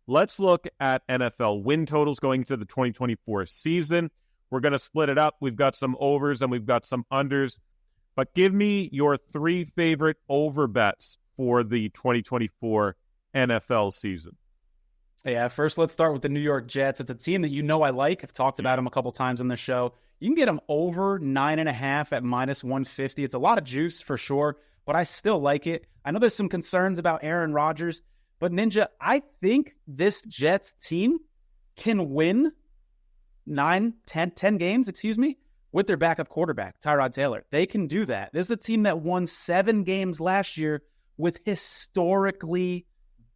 let's look at NFL win totals going into the 2024 season. We're going to split it up. We've got some overs and we've got some unders. But give me your 3 favorite over bets for the 2024 NFL season. Yeah, first let's start with the New York Jets. It's a team that I like. I've talked about them a couple times on the show. You can get them over 9.5 at -150. It's a lot of juice for sure, but I still like it. I know there's some concerns about Aaron Rodgers, but Ninja, I think this Jets team can win 10 games, with their backup quarterback, Tyrod Taylor. They can do that. This is a team that won 7 games last year with historically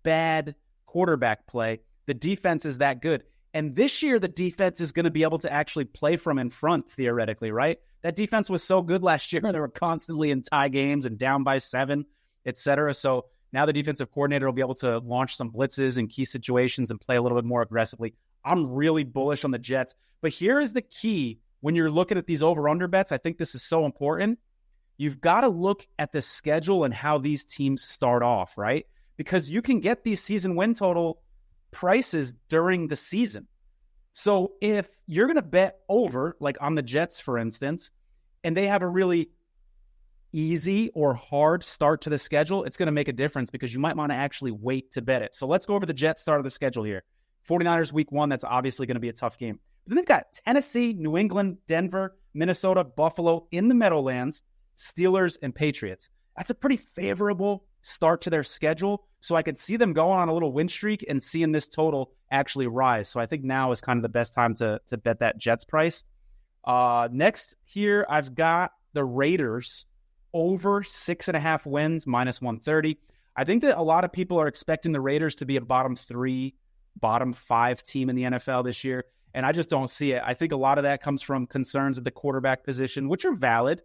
bad quarterback play. The defense is that good. And this year, the defense is going to be able to actually play from in front, theoretically, right? That defense was so good last year. They were constantly in tie games and down by 7, et cetera. So now the defensive coordinator will be able to launch some blitzes in key situations and play a little bit more aggressively. I'm really bullish on the Jets. But here is the key when you're looking at these over-under bets. I think this is so important. You've got to look at the schedule and how these teams start off, right? Because you can get these season win total prices during the season. So if you're going to bet over, like on the Jets, for instance, and they have a really easy or hard start to the schedule, it's going to make a difference because you might want to actually wait to bet it. So let's go over the Jets start of the schedule here. 49ers week 1, that's obviously going to be a tough game. But then they've got Tennessee, New England, Denver, Minnesota, Buffalo in the Meadowlands, Steelers, and Patriots. That's a pretty favorable start to their schedule. So I could see them going on a little win streak and seeing this total actually rise. So I think now is kind of the best time to bet that Jets price. Next here, I've got the Raiders over 6.5 wins, -130. I think that a lot of people are expecting the Raiders to be a bottom 3, bottom 5 team in the NFL this year. And I just don't see it. I think a lot of that comes from concerns at the quarterback position, which are valid.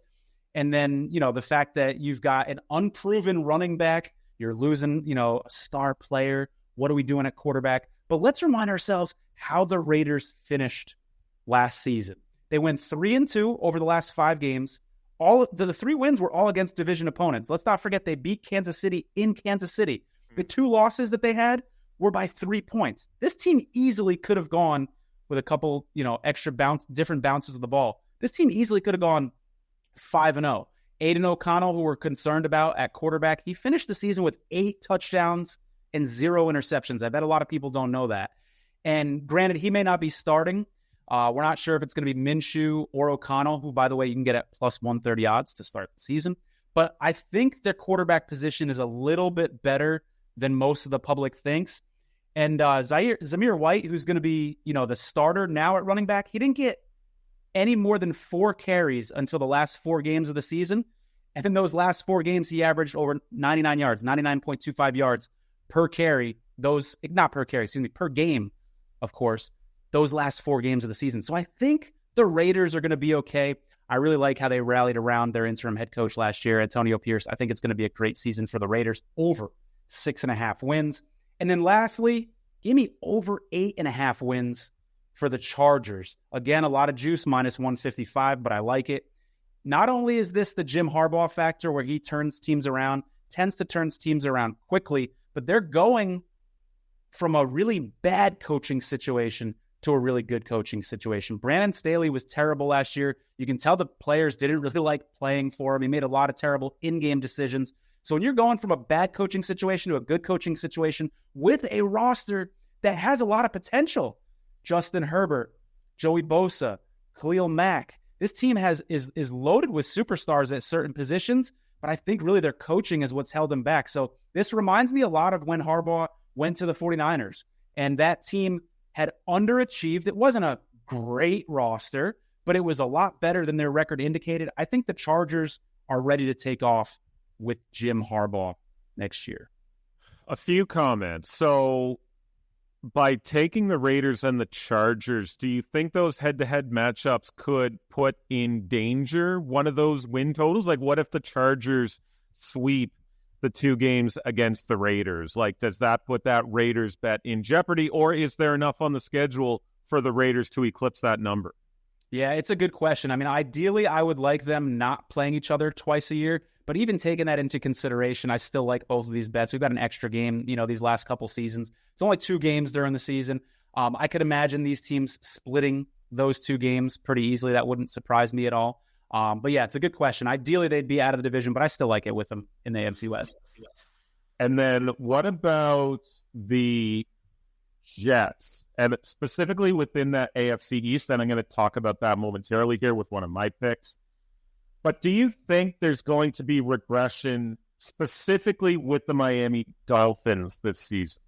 And then, the fact that you've got an unproven running back, you're losing, a star player. What are we doing at quarterback? But let's remind ourselves how the Raiders finished last season. They went 3-2 over the last 5 games. All the 3 wins were all against division opponents. Let's not forget they beat Kansas City in Kansas City. The 2 losses that they had were by 3 points. This team easily could have gone with a couple, extra different bounces of the ball. This team easily could have gone 5-0. Aiden O'Connell, who we're concerned about at quarterback, he finished the season with 8 touchdowns and 0 interceptions. I bet a lot of people don't know that. And granted, he may not be starting. We're not sure if it's going to be Minshew or O'Connell, who, by the way, you can get at +130 odds to start the season. But I think their quarterback position is a little bit better than most of the public thinks. And Zamir White, who's going to be, the starter now at running back, he didn't get any more than 4 carries until the last 4 games of the season. And in those last 4 games, he averaged over 99 yards, 99.25 yards per carry. Per game, of course, those last 4 games of the season. So I think the Raiders are going to be okay. I really like how they rallied around their interim head coach last year, Antonio Pierce. I think it's going to be a great season for the Raiders, over 6.5 wins. And then lastly, give me over 8.5 wins for the Chargers. Again, a lot of juice, -155, but I like it. Not only is this the Jim Harbaugh factor where he tends to turn teams around quickly, but they're going from a really bad coaching situation to a really good coaching situation. Brandon Staley was terrible last year. You can tell the players didn't really like playing for him. He made a lot of terrible in-game decisions. So when you're going from a bad coaching situation to a good coaching situation with a roster that has a lot of potential, Justin Herbert, Joey Bosa, Khalil Mack, this team is loaded with superstars at certain positions, but I think really their coaching is what's held them back. So this reminds me a lot of when Harbaugh went to the 49ers, and that team had underachieved. It wasn't a great roster, but it was a lot better than their record indicated. I think the Chargers are ready to take off with Jim Harbaugh next year. A few comments. So by taking the Raiders and the Chargers, do you think those head-to-head matchups could put in danger one of those win totals? Like, what if the Chargers sweep the 2 games against the Raiders? Like, does that put that Raiders bet in jeopardy, or is there enough on the schedule for the Raiders to eclipse that number? Yeah, it's a good question. I mean, ideally, I would like them not playing each other twice a year, But even taking that into consideration, I still like both of these bets. We've got an extra game, these last couple seasons. It's only 2 games during the season. I could imagine these teams splitting those 2 games pretty easily. That wouldn't surprise me at all. But yeah, it's a good question. Ideally, they'd be out of the division, but I still like it with them in the AFC West. And then what about the Jets? And specifically within that AFC East, and I'm going to talk about that momentarily here with one of my picks. But do you think there's going to be regression specifically with the Miami Dolphins this season?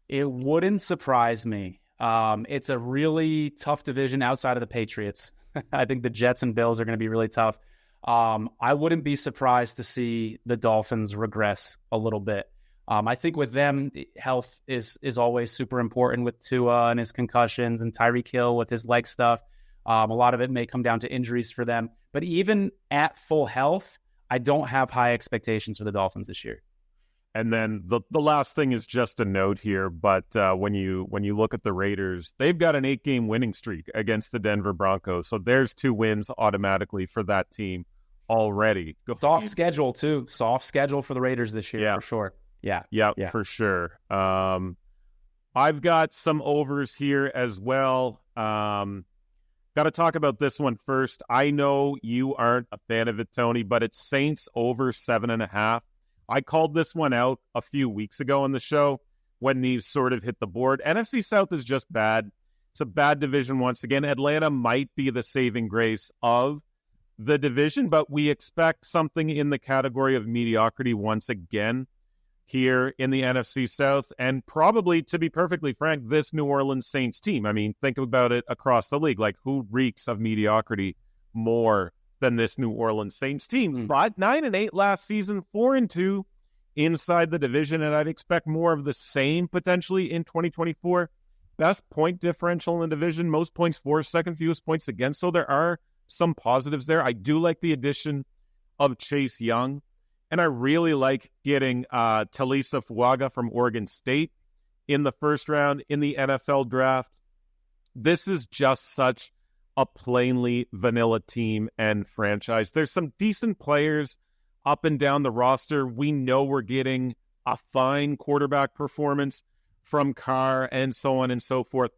It wouldn't surprise me. It's a really tough division outside of the Patriots. I think the Jets and Bills are going to be really tough. I wouldn't be surprised to see the Dolphins regress a little bit. I think with them, health is always super important with Tua and his concussions and Tyreek Hill with his leg stuff. A lot of it may come down to injuries for them. But even at full health, I don't have high expectations for the Dolphins this year. And then the last thing is just a note here, but when you look at the Raiders, they've got an 8-game winning streak against the Denver Broncos. So there's 2 wins automatically for that team already. Soft schedule, too. Soft schedule for the Raiders this year, for sure. Yeah, for sure. I've got some overs here as well. Got to talk about this one first. I know you aren't a fan of it, Tony, but it's Saints over 7.5. I called this one out a few weeks ago on the show when these sort of hit the board. NFC South is just bad. It's a bad division once again. Atlanta might be the saving grace of the division, but we expect something in the category of mediocrity once again here in the NFC South. And probably, to be perfectly frank, this New Orleans Saints team. I mean, think about it across the league. Like, who reeks of mediocrity more than this New Orleans Saints team? But 9-8 last season, 4-2 inside the division, and I'd expect more of the same potentially in 2024. Best point differential in the division, most points for, second fewest points against. So there are some positives there. I do like the addition of Chase Young, and I really like getting Talisa Fuaga from Oregon State in the first round in the NFL draft. This is just such a plainly vanilla team and franchise. There's some decent players up and down the roster. We know we're getting a fine quarterback performance from Carr and so on and so forth.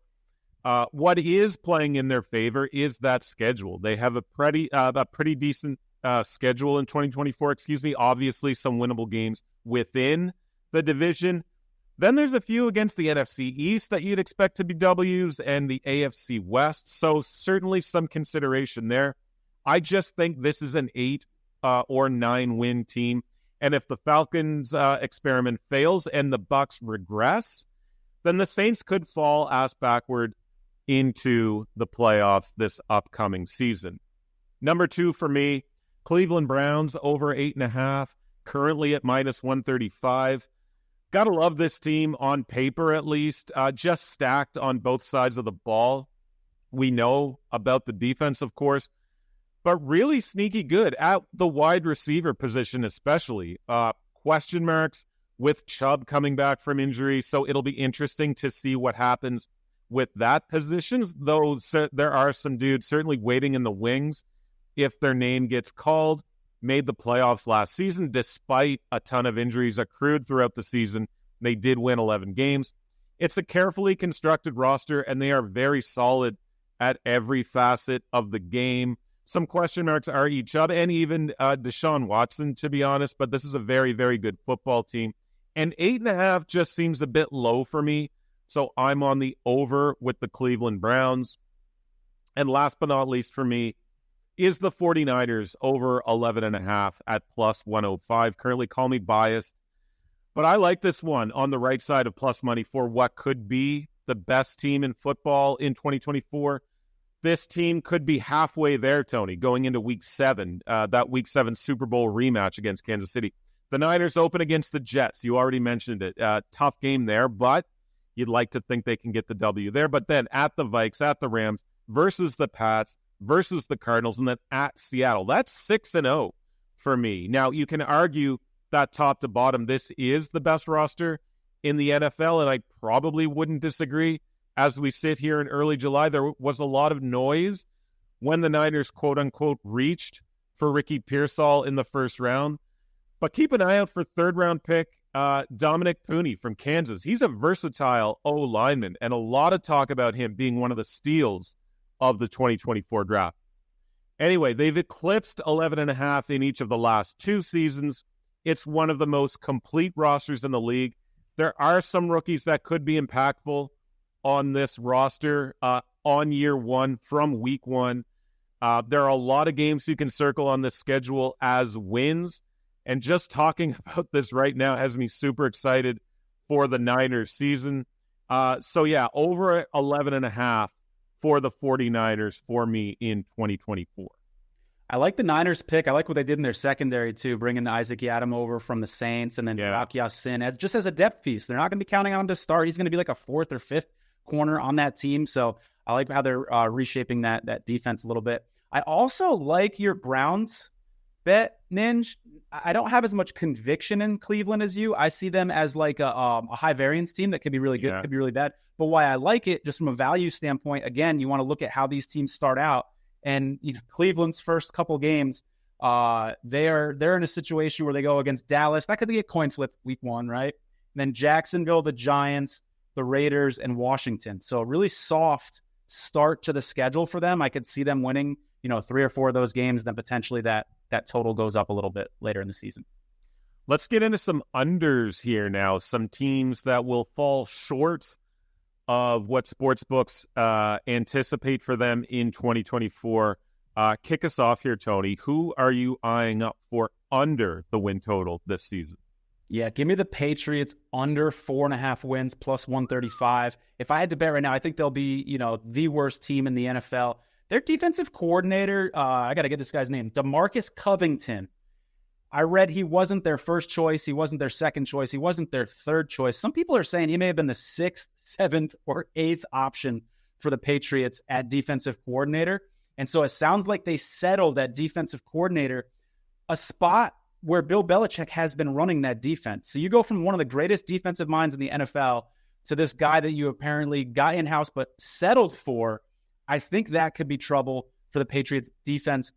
What is playing in their favor is that schedule. They have a pretty decent schedule in 2024. Obviously some winnable games within the division. Then there's a few against the NFC East that you'd expect to be W's and the AFC West. So certainly some consideration there. I just think this is an 8 or 9 win team. And if the Falcons experiment fails and the Bucs regress, then the Saints could fall ass backward into the playoffs this upcoming season. Number 2 for me, Cleveland Browns over 8.5, currently at -135. Gotta love this team on paper, at least. Just stacked on both sides of the ball. We know about the defense, of course, but really sneaky good at the wide receiver position, especially. Question marks with Chubb coming back from injury, so it'll be interesting to see what happens with that position, though there are some dudes certainly waiting in the wings if their name gets called. Made the playoffs last season despite a ton of injuries accrued throughout the season. They did win 11 games. It's a carefully constructed roster, and they are very solid at every facet of the game. Some question marks are each other, and even Deshaun Watson, to be honest, but this is a very, very good football team. And 8.5 just seems a bit low for me, so I'm on the over with the Cleveland Browns. And last but not least for me is the 49ers over 11.5 at +105. Currently, call me biased, but I like this one on the right side of plus money for what could be the best team in football in 2024. This team could be halfway there, Tony, going into Week 7, that Week 7 Super Bowl rematch against Kansas City. The Niners open against the Jets. You already mentioned it. Tough game there, but you'd like to think they can get the W there. But then at the Vikes, at the Rams, versus the Pats, versus the Cardinals, and then at Seattle. That's 6-0 for me. Now, you can argue that top to bottom, this is the best roster in the NFL, and I probably wouldn't disagree. As we sit here in early July, there was a lot of noise when the Niners, quote-unquote, reached for Ricky Pearsall in the first round. But keep an eye out for third-round pick Dominic Pooney from Kansas. He's a versatile O-lineman, and a lot of talk about him being one of the steals of the 2024 draft. Anyway, they've eclipsed 11.5 in each of the last 2 seasons. It's one of the most complete rosters in the league. There are some rookies that could be impactful on this roster on year one from week one. There are a lot of games you can circle on this schedule as wins. And just talking about this right now has me super excited for the Niners season. Over 11.5 for the 49ers for me in 2024. I like the Niners pick. I like what they did in their secondary, too, bringing Isaac Yiadom over from the Saints and then Rock Ya-Sin as a depth piece. They're not going to be counting on him to start. He's going to be like a 4th or 5th corner on that team. So I like how they're reshaping that defense a little bit. I also like your Browns bet, Ninj. I don't have as much conviction in Cleveland as you. I see them as like a high variance team that could be really good, could be really bad. But why I like it, just from a value standpoint, again, you want to look at how these teams start out. And Cleveland's first couple games, they're in a situation where they go against Dallas. That could be a coin flip week 1, right? And then Jacksonville, the Giants, the Raiders, and Washington. So a really soft start to the schedule for them. I could see them winning, 3 or 4 of those games, then potentially that total goes up a little bit later in the season. Let's get into some unders here now. Some teams that will fall short of what sportsbooks anticipate for them in 2024. Kick us off here, Tony. Who are you eyeing up for under the win total this season? Yeah, give me the Patriots under 4.5 wins plus 135. If I had to bet right now, I think they'll be, the worst team in the NFL. Their defensive coordinator, I got to get this guy's name, DeMarcus Covington. I read he wasn't their first choice. He wasn't their second choice. He wasn't their third choice. Some people are saying he may have been the 6th, 7th, or 8th option for the Patriots at defensive coordinator. And so it sounds like they settled at defensive coordinator, a spot where Bill Belichick has been running that defense. So you go from one of the greatest defensive minds in the NFL to this guy that you apparently got in-house but settled for. I think that could be trouble for the Patriots defense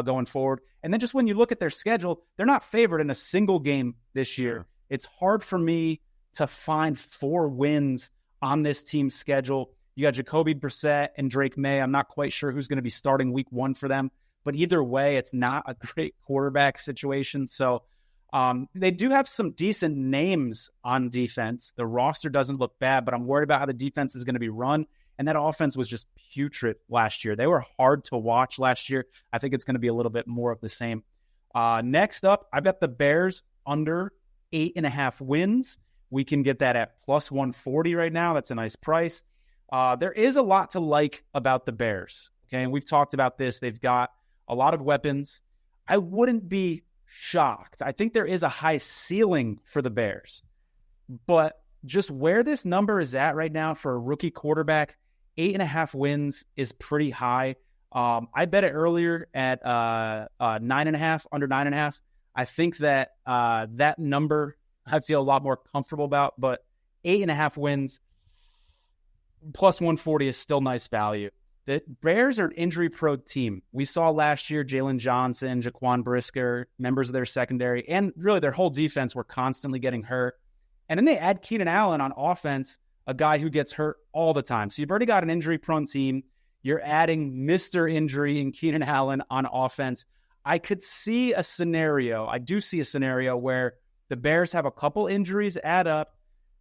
going forward. And then just when you look at their schedule, they're not favored in a single game this year. It's hard for me to find 4 wins on this team's schedule. You got Jacoby Brissett and Drake May. I'm not quite sure who's going to be starting week 1 for them. But either way, it's not a great quarterback situation. So they do have some decent names on defense. The roster doesn't look bad, but I'm worried about how the defense is going to be run. And that offense was just putrid last year. They were hard to watch last year. I think it's going to be a little bit more of the same. Next up, I've got the Bears under 8.5 wins. We can get that at plus 140 right now. That's a nice price. There is a lot to like about the Bears. Okay, and we've talked about this. They've got a lot of weapons. I wouldn't be shocked. I think there is a high ceiling for the Bears. But just where this number is at right now for a rookie quarterback, 8.5 wins is pretty high. I bet it earlier at 9.5, under 9.5. I think that that number I feel a lot more comfortable about, but 8.5 wins plus 140 is still nice value. The Bears are an injury-prone team. We saw last year Jalen Johnson, Jaquan Brisker, members of their secondary, and really their whole defense were constantly getting hurt. And then they add Keenan Allen on offense, a guy who gets hurt all the time. So you've already got an injury-prone team. You're adding Mr. Injury in Keenan Allen on offense. I could see a scenario. I do see a scenario where the Bears have a couple injuries add up,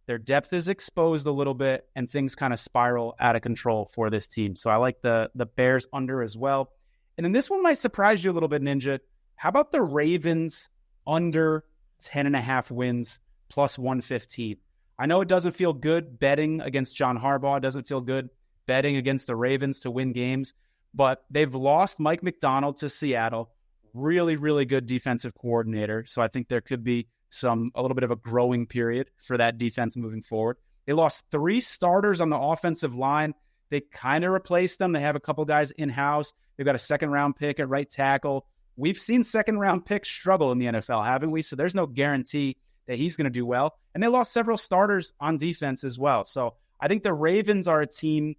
their depth is exposed a little bit, and things kind of spiral out of control for this team. So I like the Bears under as well. And then this one might surprise you a little bit, Ninja. How about the Ravens under 10.5 wins plus 115? I know it doesn't feel good betting against John Harbaugh. It doesn't feel good betting against the Ravens to win games. But they've lost Mike McDonald to Seattle. Really, really good defensive coordinator. So I think there could be a little bit of a growing period for that defense moving forward. They lost 3 starters on the offensive line. They kind of replaced them. They have a couple guys in-house. They've got a second-round pick at right tackle. We've seen second-round picks struggle in the NFL, haven't we? So there's no guarantee that he's going to do well. And they lost several starters on defense as well. So I think the Ravens are a team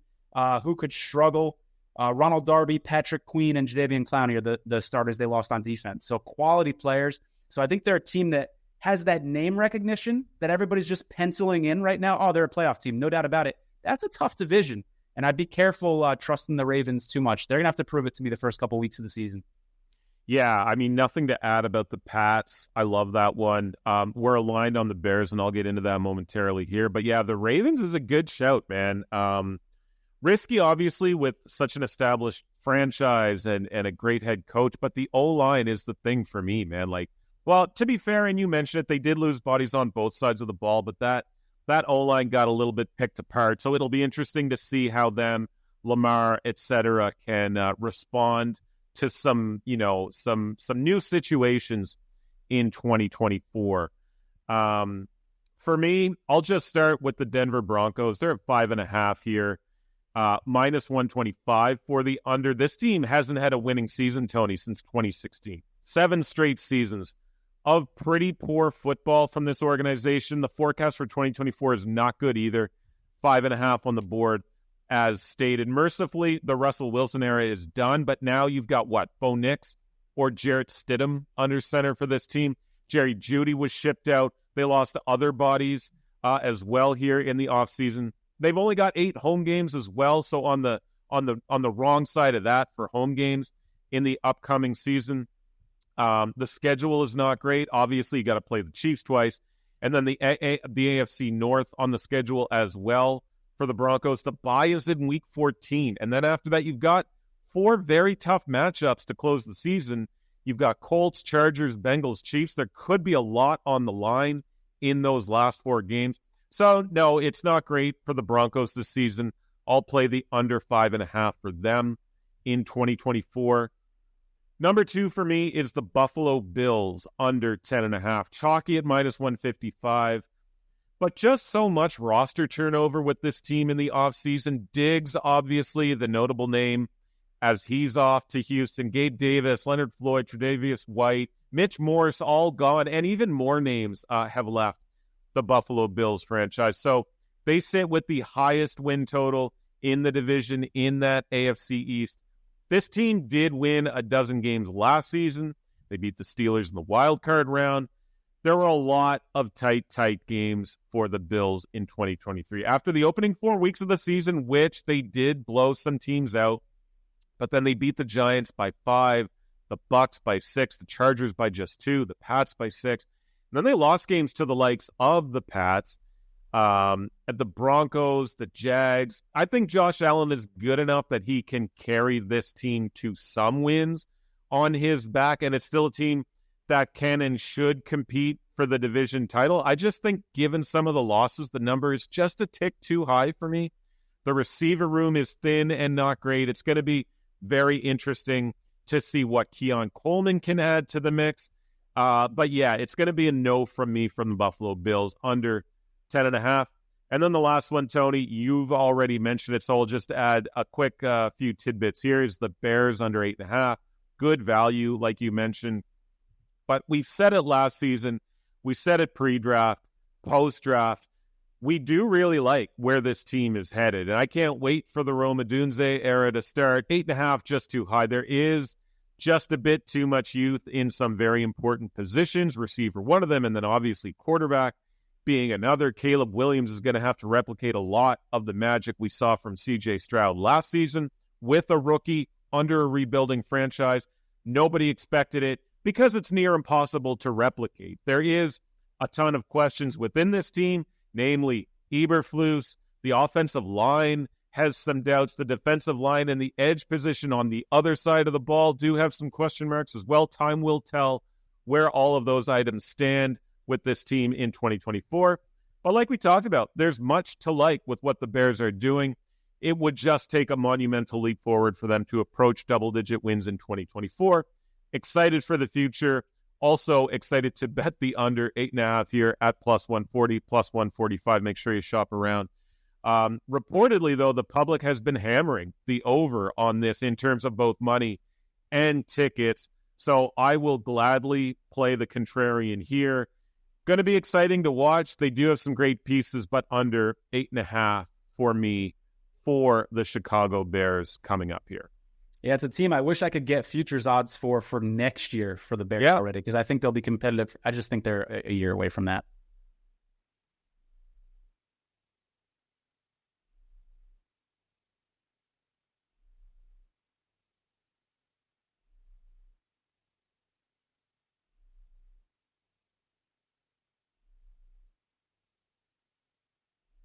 who could struggle Ronald Darby, Patrick Queen, and Jadeveon Clowney are the starters they lost on defense. So quality players. So I think they're a team that has that name recognition that everybody's just penciling in right now. Oh, they're a playoff team, no doubt about it. That's a tough division. And I'd be careful trusting the Ravens too much. They're going to have to prove it to me the first couple weeks of the season. Yeah, I mean, nothing to add about the Pats. I love that one. We're aligned on the Bears, and I'll get into that momentarily here. But yeah, the Ravens is a good shout, man. Risky, obviously, with such an established franchise and a great head coach, but the O-line is the thing for me, man. Like, well, to be fair, and you mentioned it, they did lose bodies on both sides of the ball, but that O-line got a little bit picked apart. So it'll be interesting to see how them, Lamar, etc., can respond to some new situations in 2024. For me, I'll just start with the Denver Broncos. They're at 5.5 here, minus 125 for the under. This team hasn't had a winning season, Tony, since 2016. 7 straight seasons of pretty poor football from this organization. The forecast for 2024 is not good either. 5.5 on the board. As stated, mercifully, the Russell Wilson era is done, but now you've got what? Bo Nix or Jarrett Stidham under center for this team. Jerry Jeudy was shipped out. They lost other bodies as well here in the offseason. They've only got 8 home games as well, so on the wrong side of that for home games in the upcoming season. The schedule is not great. Obviously, you got to play the Chiefs twice, and then the AFC North on the schedule as well. For the Broncos, the bye is in week 14. And then after that, you've got 4 very tough matchups to close the season. You've got Colts, Chargers, Bengals, Chiefs. There could be a lot on the line in those last 4 games. So, no, it's not great for the Broncos this season. I'll play the under 5.5 for them in 2024. Number 2 for me is the Buffalo Bills under 10.5. Chalky at minus 155. But just so much roster turnover with this team in the offseason. Diggs, obviously, the notable name as he's off to Houston. Gabe Davis, Leonard Floyd, Tre'Davious White, Mitch Morse, all gone. And even more names have left the Buffalo Bills franchise. So they sit with the highest win total in the division in that AFC East. This team did win a dozen games last season. They beat the Steelers in the wild card round. There were a lot of tight games for the Bills in 2023. After the opening 4 weeks of the season, which they did blow some teams out, but then they beat the Giants by 5, the Bucs by 6, the Chargers by just 2, the Pats by 6. And then they lost games to the likes of the Pats, the Broncos, the Jags. I think Josh Allen is good enough that he can carry this team to some wins on his back, and it's still a team that can and should compete for the division title. I just think given some of the losses, the number is just a tick too high for me. The receiver room is thin and not great. It's going to be very interesting to see what Keon Coleman can add to the mix. But yeah, it's going to be a no from me from the Buffalo Bills under 10.5. And then the last one, Tony, you've already mentioned it, so I'll just add a quick few tidbits here is the Bears under 8.5. Good value, like you mentioned. But we've said it last season. We said it pre-draft, post-draft. We do really like where this team is headed. And I can't wait for the Rome Odunze era to start. 8.5, just too high. There is just a bit too much youth in some very important positions. Receiver, one of them, and then obviously quarterback being another. Caleb Williams is going to have to replicate a lot of the magic we saw from C.J. Stroud last season with a rookie under a rebuilding franchise. Nobody expected it, because it's near impossible to replicate. There is a ton of questions within this team, namely Eberflus. The offensive line has some doubts. The defensive line and the edge position on the other side of the ball do have some question marks as well. Time will tell where all of those items stand with this team in 2024. But like we talked about, there's much to like with what the Bears are doing. It would just take a monumental leap forward for them to approach double-digit wins in 2024. Excited for the future. Also excited to bet the under 8.5 here at plus 140, plus 145. Make sure you shop around. Reportedly, though, the public has been hammering the over on this in terms of both money and tickets. So I will gladly play the contrarian here. Going to be exciting to watch. They do have some great pieces, but under 8.5 for me for the Chicago Bears coming up here. Yeah, it's a team I wish I could get futures odds for next year for the Bears already, because I think they'll be competitive. I just think they're a year away from that.